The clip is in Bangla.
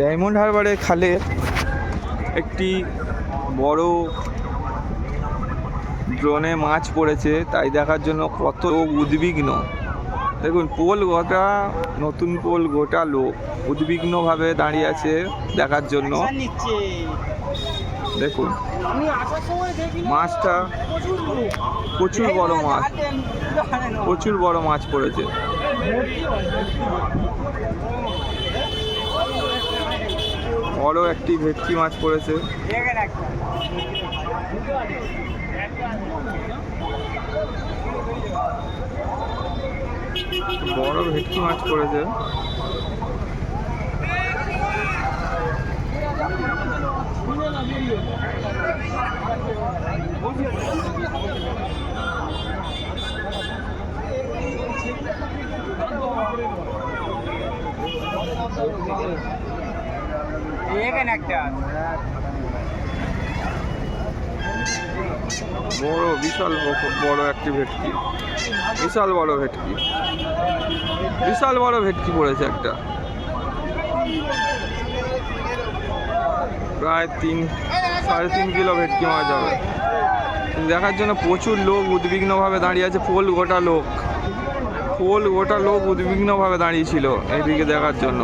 ডায়মন্ড হারবারের খালে একটি বড় ড্রোনে মাছ পড়েছে, তাই দেখার জন্য কত উদ্বিগ্ন। দেখুন পোল গোটা, নতুন পোল গোটা লোক উদ্বিগ্নভাবে দাঁড়িয়ে আছে দেখার জন্য। দেখুন মাছটা প্রচুর বড় মাছ, প্রচুর বড় মাছ পড়েছে। বড় একটি ভেটকি মাছ পড়েছে। বড় ভেটকি মাছ পড়েছে। বড় বিশাল বড় একটি ভেটকি, বিশাল বড় ভেটকি, বিশাল বড় ভেটকি পড়েছে একটা। প্রায় 3.5 কিলো ভেটকি মাছ হবে। দেখার জন্য প্রচুর লোক উদ্বিগ্নভাবে দাঁড়িয়ে আছে। পোল গোটা লোক উদ্বিগ্নভাবে দাঁড়িয়েছিল এইদিকে দেখার জন্য।